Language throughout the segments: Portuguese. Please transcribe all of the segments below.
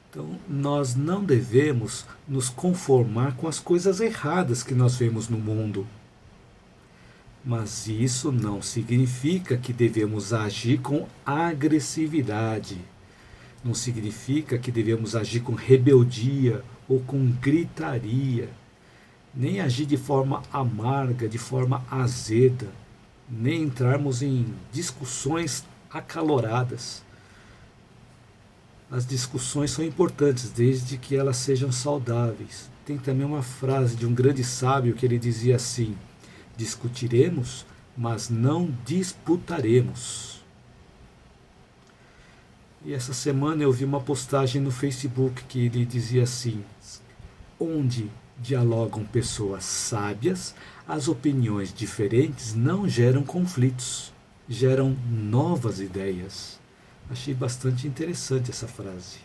Então, nós não devemos nos conformar com as coisas erradas que nós vemos no mundo. Mas isso não significa que devemos agir com agressividade. Não significa que devemos agir com rebeldia ou com gritaria. Nem agir de forma amarga, de forma azeda. Nem entrarmos em discussões acaloradas. As discussões são importantes, desde que elas sejam saudáveis. Tem também uma frase de um grande sábio que ele dizia assim: discutiremos, mas não disputaremos. E essa semana eu vi uma postagem no Facebook que ele dizia assim: onde dialogam pessoas sábias, as opiniões diferentes não geram conflitos, geram novas ideias. Achei bastante interessante essa frase.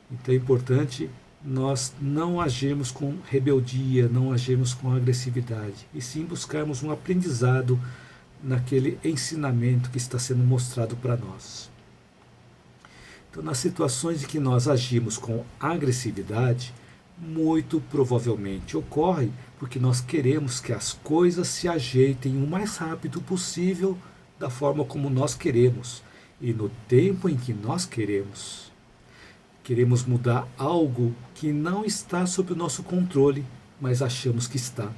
Então é importante nós não agirmos com rebeldia, não agirmos com agressividade, e sim buscarmos um aprendizado naquele ensinamento que está sendo mostrado para nós. Então, nas situações em que nós agimos com agressividade, muito provavelmente ocorre porque nós queremos que as coisas se ajeitem o mais rápido possível da forma como nós queremos e no tempo em que nós queremos. Queremos mudar algo que não está sob o nosso controle, mas achamos que está.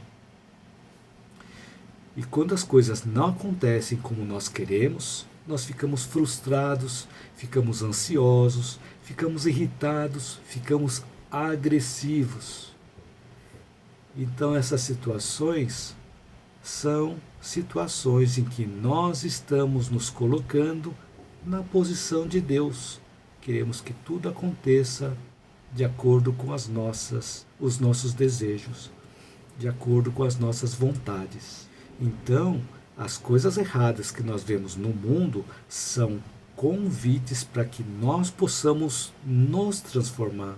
E quando as coisas não acontecem como nós queremos, nós ficamos frustrados, ficamos ansiosos, ficamos irritados, ficamos agressivos. Então essas situações são situações em que nós estamos nos colocando na posição de Deus. Queremos que tudo aconteça de acordo com os nossos desejos, de acordo com as nossas vontades. Então, as coisas erradas que nós vemos no mundo são convites para que nós possamos nos transformar,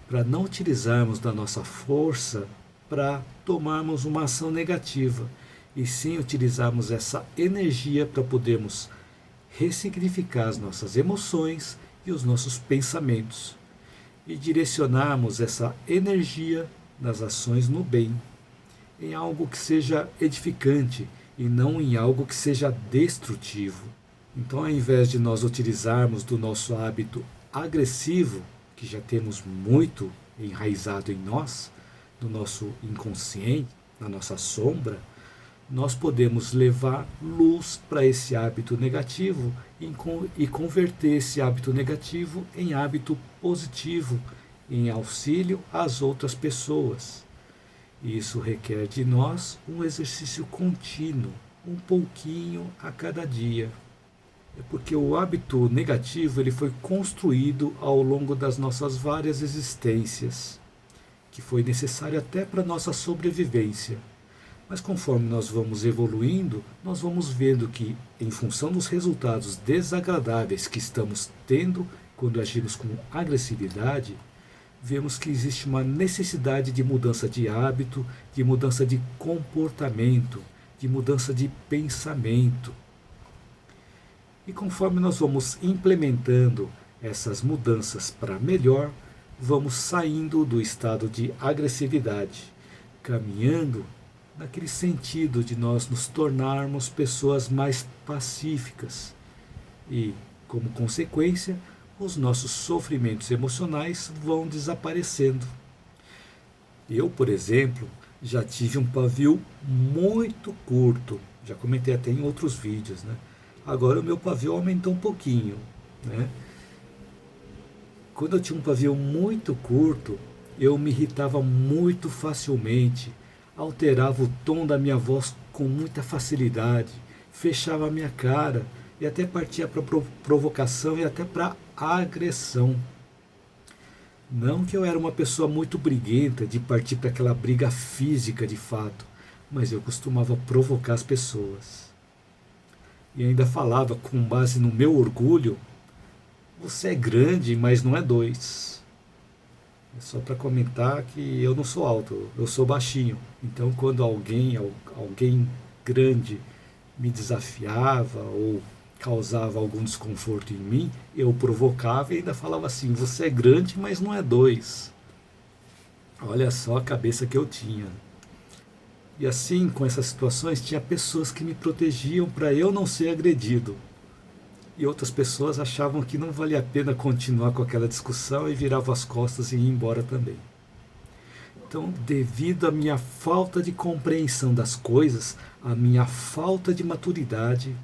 para não utilizarmos da nossa força para tomarmos uma ação negativa, e sim utilizarmos essa energia para podermos ressignificar as nossas emoções e os nossos pensamentos, e direcionarmos essa energia nas ações no bem, em algo que seja edificante e não em algo que seja destrutivo. Então, ao invés de nós utilizarmos do nosso hábito agressivo, que já temos muito enraizado em nós, no nosso inconsciente, na nossa sombra, nós podemos levar luz para esse hábito negativo e converter esse hábito negativo em hábito positivo, em auxílio às outras pessoas. E isso requer de nós um exercício contínuo, um pouquinho a cada dia. É porque o hábito negativo ele foi construído ao longo das nossas várias existências, que foi necessário até para a nossa sobrevivência. Mas conforme nós vamos evoluindo, nós vamos vendo que, em função dos resultados desagradáveis que estamos tendo quando agimos com agressividade, vemos que existe uma necessidade de mudança de hábito, de mudança de comportamento, de mudança de pensamento. E conforme nós vamos implementando essas mudanças para melhor, vamos saindo do estado de agressividade, caminhando naquele sentido de nós nos tornarmos pessoas mais pacíficas e, como consequência, os nossos sofrimentos emocionais vão desaparecendo. Eu, por exemplo, já tive um pavio muito curto, já comentei até em outros vídeos, né? Agora o meu pavio aumentou um pouquinho, né? Quando eu tinha um pavio muito curto, eu me irritava muito facilmente, alterava o tom da minha voz com muita facilidade, fechava a minha cara e até partia para provocação e até para agressão. Não que eu era uma pessoa muito briguenta de partir para aquela briga física de fato, mas eu costumava provocar as pessoas. E ainda falava com base no meu orgulho: você é grande, mas não é dois. É só para comentar que eu não sou alto, eu sou baixinho. Então quando alguém grande me desafiava ou causava algum desconforto em mim, eu provocava e ainda falava assim: você é grande, mas não é dois. Olha só a cabeça que eu tinha. E assim, com essas situações, tinha pessoas que me protegiam para eu não ser agredido. E outras pessoas achavam que não valia a pena continuar com aquela discussão e viravam as costas e iam embora também. Então, devido à minha falta de compreensão das coisas, à minha falta de maturidade,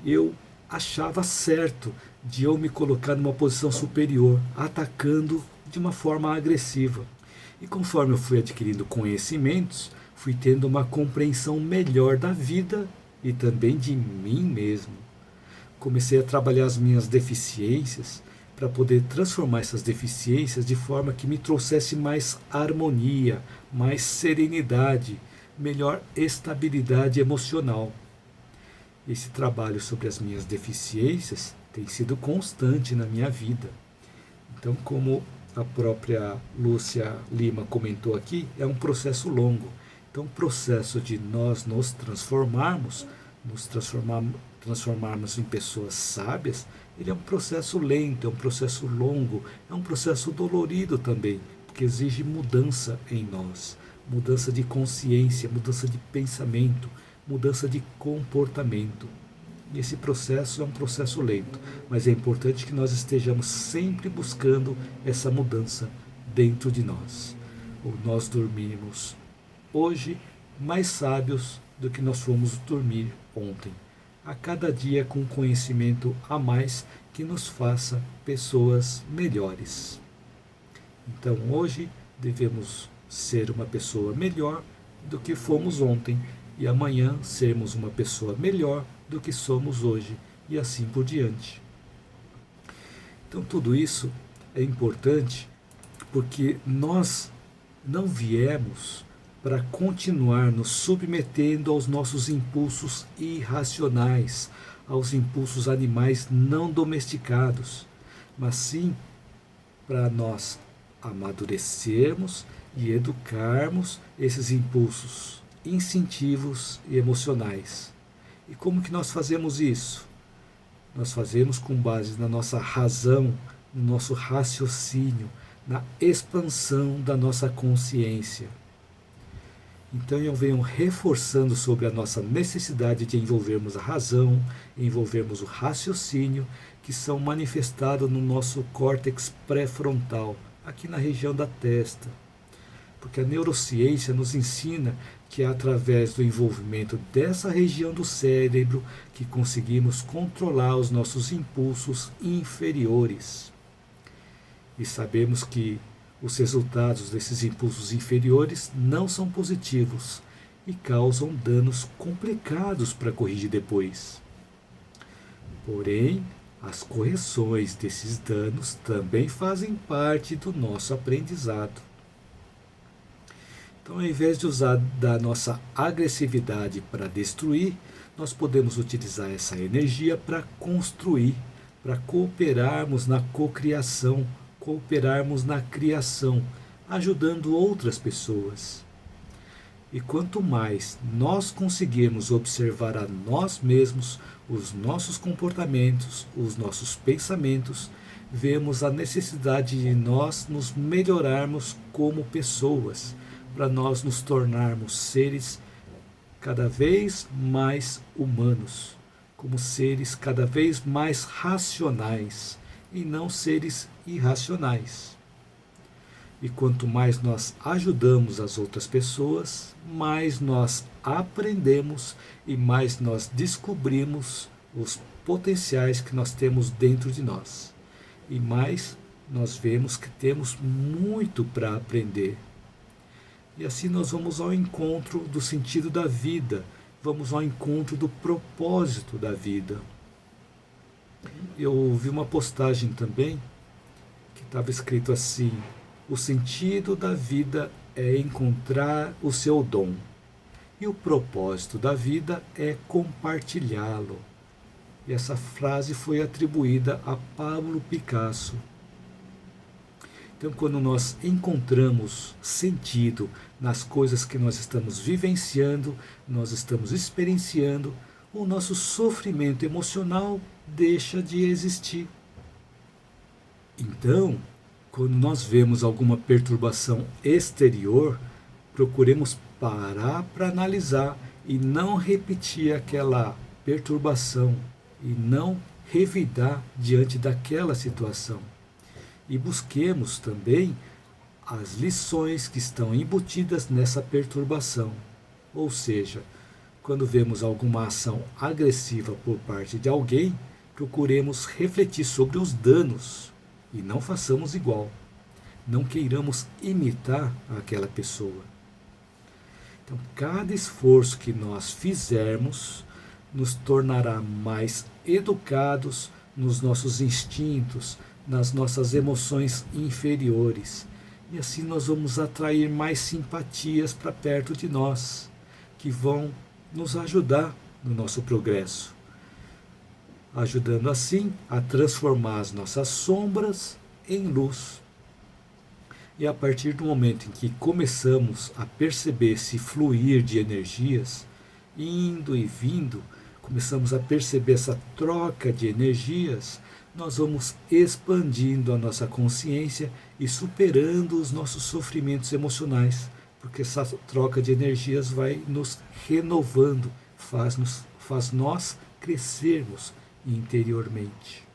eu achava certo de eu me colocar numa posição superior, atacando de uma forma agressiva. E conforme eu fui adquirindo conhecimentos, fui tendo uma compreensão melhor da vida e também de mim mesmo. Comecei a trabalhar as minhas deficiências para poder transformar essas deficiências de forma que me trouxesse mais harmonia, mais serenidade, melhor estabilidade emocional. Esse trabalho sobre as minhas deficiências tem sido constante na minha vida. Então, como a própria Lúcia Lima comentou aqui, é um processo longo. Então, o processo de nós nos transformarmos em pessoas sábias, ele é um processo lento, é um processo longo, é um processo dolorido também, porque exige mudança em nós, mudança de consciência, mudança de pensamento, mudança de comportamento. E esse processo é um processo lento, mas é importante que nós estejamos sempre buscando essa mudança dentro de nós. Ou nós dormimos hoje mais sábios do que nós fomos dormir ontem. A cada dia com conhecimento a mais que nos faça pessoas melhores. Então hoje devemos ser uma pessoa melhor do que fomos ontem e amanhã sermos uma pessoa melhor do que somos hoje e assim por diante. Então tudo isso é importante porque nós não viemos para continuar nos submetendo aos nossos impulsos irracionais, aos impulsos animais não domesticados, mas sim para nós amadurecermos e educarmos esses impulsos instintivos e emocionais. E como que nós fazemos isso? Nós fazemos com base na nossa razão, no nosso raciocínio, na expansão da nossa consciência. Então eu venho reforçando sobre a nossa necessidade de envolvermos a razão, envolvermos o raciocínio, que são manifestados no nosso córtex pré-frontal, aqui na região da testa. Porque a neurociência nos ensina que é através do envolvimento dessa região do cérebro que conseguimos controlar os nossos impulsos inferiores. E sabemos que os resultados desses impulsos inferiores não são positivos e causam danos complicados para corrigir depois. Porém, as correções desses danos também fazem parte do nosso aprendizado. Então, ao invés de usar da nossa agressividade para destruir, nós podemos utilizar essa energia para construir, para cooperarmos na cocriação, cooperarmos na criação, ajudando outras pessoas. E quanto mais nós conseguirmos observar a nós mesmos, os nossos comportamentos, os nossos pensamentos, vemos a necessidade de nós nos melhorarmos como pessoas, para nós nos tornarmos seres cada vez mais humanos, como seres cada vez mais racionais e não seres irracionais. E quanto mais nós ajudamos as outras pessoas, mais nós aprendemos e mais nós descobrimos os potenciais que nós temos dentro de nós. E mais nós vemos que temos muito para aprender. E assim nós vamos ao encontro do sentido da vida, vamos ao encontro do propósito da vida. Eu vi uma postagem também que estava escrito assim: o sentido da vida é encontrar o seu dom, e o propósito da vida é compartilhá-lo. E essa frase foi atribuída a Pablo Picasso. Então, quando nós encontramos sentido nas coisas que nós estamos vivenciando, nós estamos experienciando, o nosso sofrimento emocional deixa de existir. Então, quando nós vemos alguma perturbação exterior, procuremos parar para analisar e não repetir aquela perturbação e não revidar diante daquela situação. E busquemos também as lições que estão embutidas nessa perturbação. Ou seja, quando vemos alguma ação agressiva por parte de alguém, procuremos refletir sobre os danos e não façamos igual. Não queiramos imitar aquela pessoa. Então, cada esforço que nós fizermos nos tornará mais educados nos nossos instintos, nas nossas emoções inferiores. E assim nós vamos atrair mais simpatias para perto de nós, que vão nos ajudar no nosso progresso, ajudando assim a transformar as nossas sombras em luz. E a partir do momento em que começamos a perceber esse fluir de energias, indo e vindo, começamos a perceber essa troca de energias, nós vamos expandindo a nossa consciência e superando os nossos sofrimentos emocionais, porque essa troca de energias vai nos renovando, faz nós crescermos interiormente.